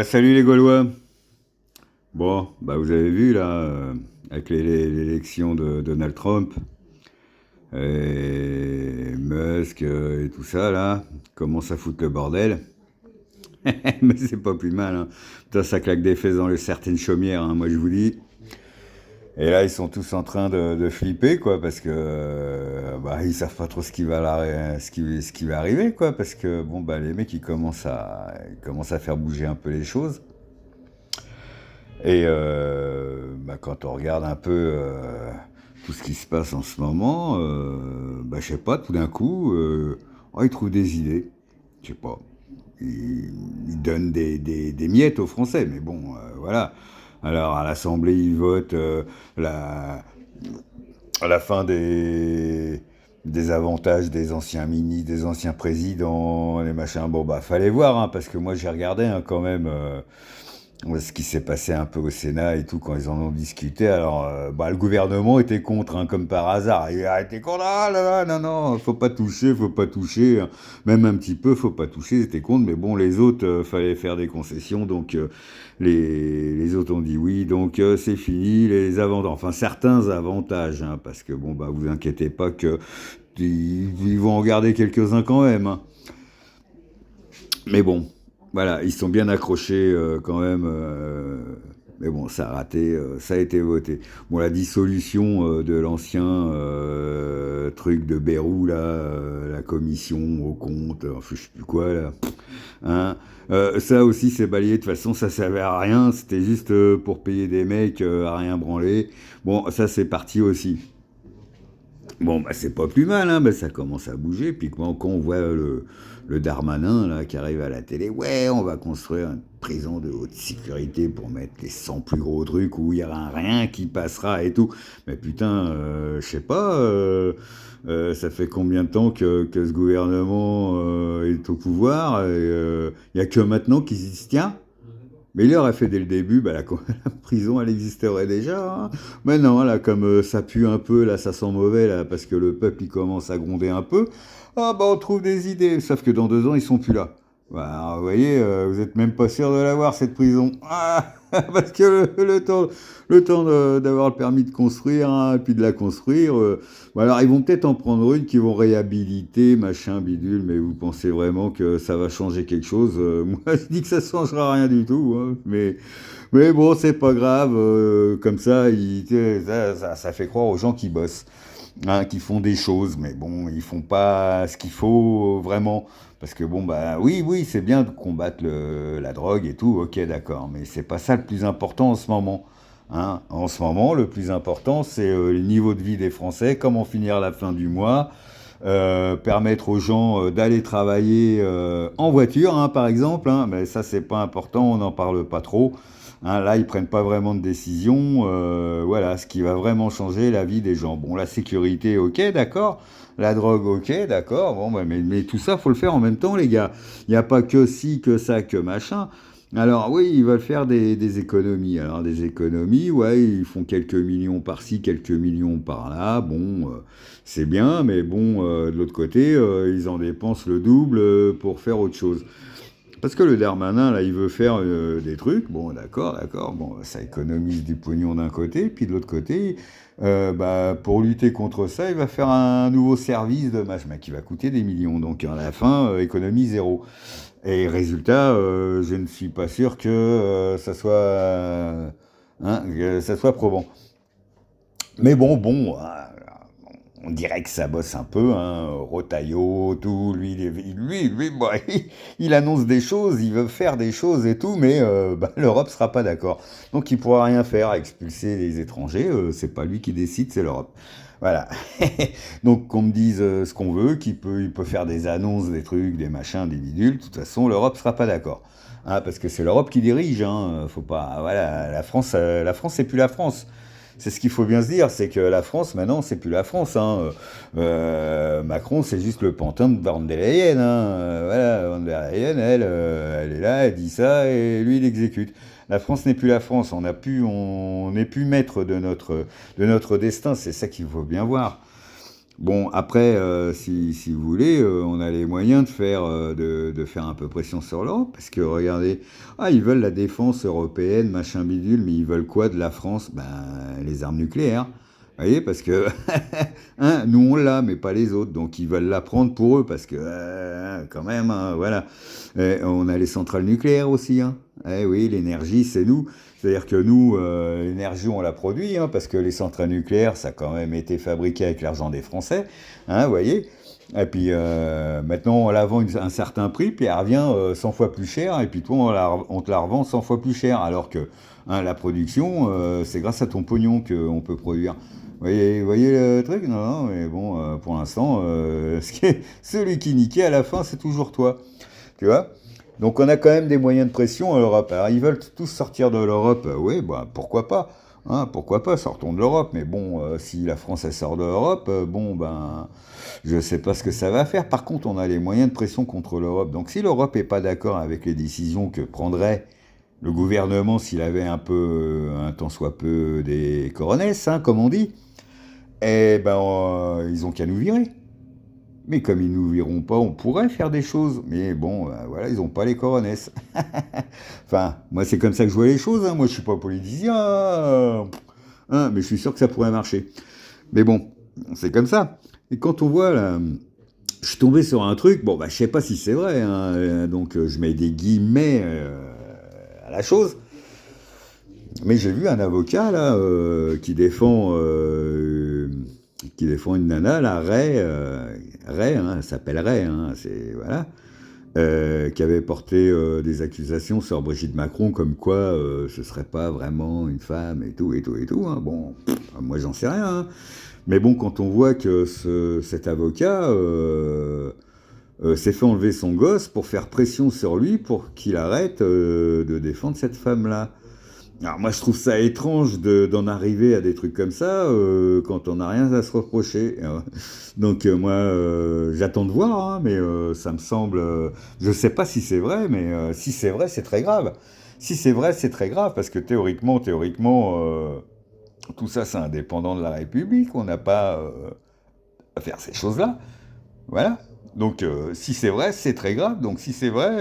Salut les Gaulois. Bon, bah vous avez vu là, avec l'élection de Donald Trump et Musk et tout ça là, commence à foutre le bordel. Mais c'est pas plus mal, hein. Putain, ça claque des fesses dans certaines chaumières, hein, moi je vous dis. Et là, ils sont tous en train de flipper, quoi, parce que bah, ils savent pas trop ce qui va arriver, quoi, parce que bon, bah, les mecs, ils commencent à faire bouger un peu les choses. Et bah, quand on regarde un peu tout ce qui se passe en ce moment, bah, je sais pas, tout d'un coup, oh, ils trouvent des idées. Je sais pas. Ils donnent des miettes aux Français, mais bon, voilà. Alors à l'Assemblée, ils votent la, à la fin des avantages des anciens ministres, des anciens présidents, les machins. Bon, bah, fallait voir, hein, parce que moi, j'ai regardé hein, quand même. Ce qui s'est passé un peu au Sénat et tout quand ils en ont discuté. Alors, bah, le gouvernement était contre, hein, comme par hasard. Il a été contre, ah là là, non, non, faut pas toucher, hein. Même un petit peu, faut pas toucher, c'était contre. Mais bon, les autres, fallait faire des concessions, donc les autres ont dit oui, donc c'est fini. Les avantages, enfin certains avantages, hein, parce que bon, bah, vous inquiétez pas que ils vont en garder quelques-uns quand même, hein. Mais bon, voilà, ils sont bien accrochés quand même. Mais bon, ça a raté, ça a été voté. Bon, la dissolution de l'ancien truc de Bérou, là, la commission au compte, enfin, je sais plus quoi, là. Hein. Ça aussi, c'est balayé. De toute façon, ça servait à rien. C'était juste pour payer des mecs à rien branler. Bon, ça, c'est parti aussi. Bon, bah, c'est pas plus mal, hein, bah, ça commence à bouger. Puis quand on voit le Darmanin là, qui arrive à la télé, ouais, on va construire une prison de haute sécurité pour mettre les 100 plus gros trucs où il y aura rien qui passera et tout. Mais putain, je sais pas, ça fait combien de temps que ce gouvernement est au pouvoir et il y a que maintenant qu'il s'y tient. Mais il aurait fait dès le début, bah, la, la prison, elle existerait déjà, hein. Mais non, là, comme ça pue un peu, là, ça sent mauvais, là, parce que le peuple, il commence à gronder un peu. Ah, bah, on trouve des idées. Sauf que dans 2 ans, ils sont plus là. Bah, alors, vous voyez, vous êtes même pas sûr de l'avoir, cette prison. Ah, parce que le temps d'avoir le permis de construire, hein, et puis de la construire, bah, alors, ils vont peut-être en prendre une qui vont réhabiliter, machin, bidule, mais vous pensez vraiment que ça va changer quelque chose? Moi, je dis que ça changera rien du tout, hein, mais bon, c'est pas grave. Comme ça, ça fait croire aux gens qui bossent, hein, qui font des choses, mais bon, ils font pas ce qu'il faut vraiment. Parce que bon, bah oui, oui, c'est bien de combattre la drogue et tout, ok, d'accord, mais c'est pas ça le plus important en ce moment. Hein. En ce moment, le plus important, c'est le niveau de vie des Français, comment finir la fin du mois, permettre aux gens d'aller travailler en voiture, hein, par exemple, hein, mais ça, c'est pas important, on n'en parle pas trop. Hein, là, ils prennent pas vraiment de décision. Voilà, ce qui va vraiment changer la vie des gens. Bon, la sécurité, ok, d'accord. La drogue, ok, d'accord. Bon, bah, mais tout ça, faut le faire en même temps, les gars. Il n'y a pas que ci, que ça, que machin. Alors oui, ils veulent faire des économies. Alors des économies, ouais, ils font quelques millions par-ci, quelques millions par-là. Bon, c'est bien, mais bon, de l'autre côté, ils en dépensent le double pour faire autre chose. Parce que le Darmanin, là, il veut faire des trucs. Bon, d'accord, d'accord. Bon, ça économise du pognon d'un côté. Puis de l'autre côté, bah, pour lutter contre ça, il va faire un nouveau service de match qui va coûter des millions. Donc à la fin, économie zéro. Et résultat, je ne suis pas sûr que hein, que ça soit probant. Mais bon, on dirait que ça bosse un peu, hein. Rotaillot, tout, lui, bah, il annonce des choses, il veut faire des choses et tout, mais bah, l'Europe sera pas d'accord. Donc il pourra rien faire, expulser les étrangers, c'est pas lui qui décide, c'est l'Europe. Voilà. Donc qu'on me dise ce qu'on veut, il peut faire des annonces, des trucs, des machins, des bidules, de toute façon, l'Europe sera pas d'accord. Hein, parce que c'est l'Europe qui dirige, hein. Faut pas, voilà, la France, c'est plus la France. C'est ce qu'il faut bien se dire, c'est que la France, maintenant, c'est plus la France, hein. Macron, c'est juste le pantin de Van der Leyen, hein. Voilà, Van der Leyen, elle est là, elle dit ça, et lui, il exécute. La France n'est plus la France, on n'est plus maître de notre destin, c'est ça qu'il faut bien voir. Bon, après, si vous voulez, on a les moyens de faire un peu pression sur l'Europe, parce que regardez, ah, ils veulent la défense européenne, machin bidule, mais ils veulent quoi de la France? Ben, les armes nucléaires. Vous voyez, parce que hein, nous on l'a, mais pas les autres, donc ils veulent la prendre pour eux, parce que quand même, hein, voilà. On a les centrales nucléaires aussi, hein. Eh oui, l'énergie, c'est nous. C'est-à-dire que nous, l'énergie, on la produit, hein, parce que les centrales nucléaires, ça a quand même été fabriqué avec l'argent des Français, hein, vous voyez. Et puis maintenant, on la vend un certain prix, puis elle revient 100 fois plus cher, et puis toi, on te la revend 100 fois plus cher, alors que hein, la production, c'est grâce à ton pognon qu'on peut produire. Vous voyez le truc? Non, non, mais bon, pour l'instant, celui qui niquait à la fin, c'est toujours toi. Tu vois? Donc on a quand même des moyens de pression à l'Europe. Alors ils veulent tous sortir de l'Europe. Oui, bah, pourquoi pas? Hein, pourquoi pas, sortons de l'Europe. Mais bon, si la France elle sort de l'Europe, bon, ben, je sais pas ce que ça va faire. Par contre, on a les moyens de pression contre l'Europe. Donc si l'Europe est pas d'accord avec les décisions que prendrait le gouvernement s'il avait un tant soit peu des coronesses, hein, comme on dit, eh ben, ils ont qu'à nous virer. Mais comme ils nous viront pas, on pourrait faire des choses. Mais bon, voilà, ils n'ont pas les coronesses. Enfin, moi, c'est comme ça que je vois les choses. Hein. Moi, je suis pas politicien. Hein, mais je suis sûr que ça pourrait marcher. Mais bon, c'est comme ça. Et quand on voit, là, je suis tombé sur un truc, bon, bah, je sais pas si c'est vrai. Hein, donc, je mets des guillemets à la chose. Mais j'ai vu un avocat, là, qui défend une nana, là, Ray, hein, elle s'appelle Ray, hein, c'est, voilà, qui avait porté des accusations sur Brigitte Macron, comme quoi ce serait pas vraiment une femme, et tout, et tout, et tout, hein. Bon, moi j'en sais rien, hein. Mais bon, quand on voit que cet avocat s'est fait enlever son gosse pour faire pression sur lui pour qu'il arrête de défendre cette femme-là. Alors moi je trouve ça étrange d'en arriver à des trucs comme ça quand on n'a rien à se reprocher. Donc moi j'attends de voir, hein, mais ça me semble... je sais pas si c'est vrai, mais si c'est vrai c'est très grave. Si c'est vrai c'est très grave parce que théoriquement, tout ça c'est indépendant de la République, on n'a pas à faire ces choses-là. Voilà. Donc si c'est vrai c'est très grave. Donc si c'est vrai,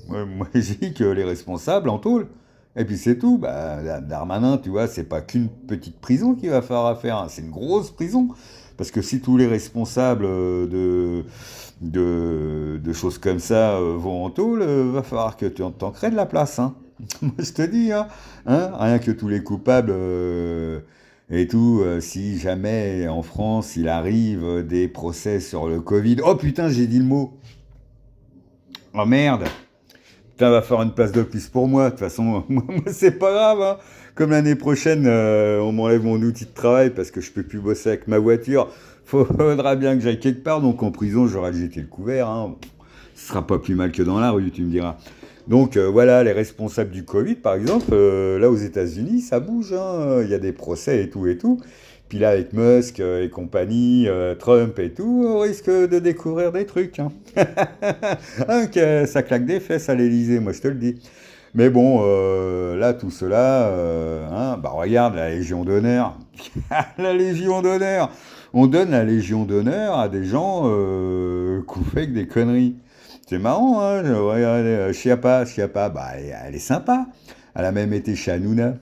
moi je dis que les responsables en tôle. Et puis c'est tout. Bah, Darmanin, tu vois, c'est pas qu'une petite prison qu'il va falloir faire, hein, c'est une grosse prison. Parce que si tous les responsables de choses comme ça vont en tôle, va falloir que tu t'en crées de la place. Hein. Moi je te dis, hein, rien que tous les coupables et tout, si jamais en France il arrive des procès sur le Covid. Oh putain, j'ai dit le mot. Oh merde. Putain, va faire une place de plus pour moi. De toute façon, moi c'est pas grave. Hein. Comme l'année prochaine, on m'enlève mon outil de travail parce que je peux plus bosser avec ma voiture. Faudra bien que j'aille quelque part. Donc en prison, j'aurai jeté le couvert. Hein. Ce sera pas plus mal que dans la rue, tu me diras. Donc voilà, les responsables du Covid, par exemple, là aux États-Unis, ça bouge. Hein. Il y a des procès et tout et tout. Puis là, avec Musk et compagnie, Trump et tout, on risque de découvrir des trucs. Hein. Hein, que ça claque des fesses à l'Élysée, moi je te le dis. Mais bon, là, tout cela, hein, bah regarde, la Légion d'honneur. La Légion d'honneur. On donne la Légion d'honneur à des gens qui ont fait que des conneries. C'est marrant, hein, regardez, Chiappa, bah elle est sympa. Elle a même été chez Hanouna.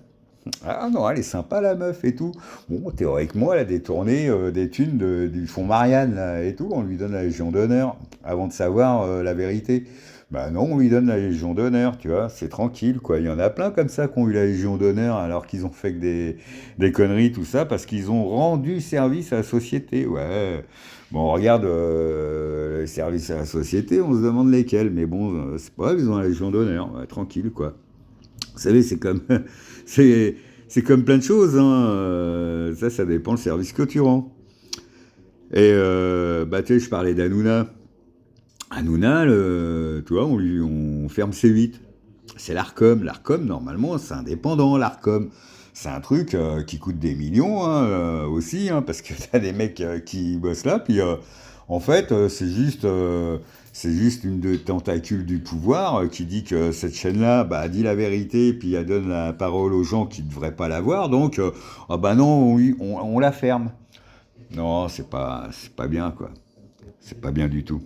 Ah non, elle est sympa la meuf et tout. Bon, théoriquement, elle a détourné des thunes du fonds Marianne là, et tout. On lui donne la Légion d'honneur avant de savoir la vérité. Bah non, on lui donne la Légion d'honneur, tu vois. C'est tranquille, quoi. Il y en a plein comme ça qui ont eu la Légion d'honneur alors qu'ils ont fait que des conneries, tout ça, parce qu'ils ont rendu service à la société. Ouais. Bon, on regarde les services à la société, on se demande lesquels. Mais bon, c'est pas grave, ils ont la Légion d'honneur. Ouais, tranquille, quoi. Vous savez, c'est comme, c'est comme plein de choses. Hein. Ça dépend le service que tu rends. Et bah, tu sais, je parlais d'Hanouna. Hanouna, tu vois, on ferme C8. C'est l'Arcom. L'Arcom, normalement, c'est indépendant, l'Arcom. C'est un truc qui coûte des millions hein, aussi, hein, parce que t'as des mecs qui bossent là, puis en fait, c'est juste une de tentacules du pouvoir qui dit que cette chaîne-là bah, dit la vérité, puis elle donne la parole aux gens qui ne devraient pas l'avoir, donc ah bah non, oui, on la ferme. Non, c'est pas bien, quoi. C'est pas bien du tout.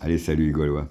Allez, salut les Gaulois.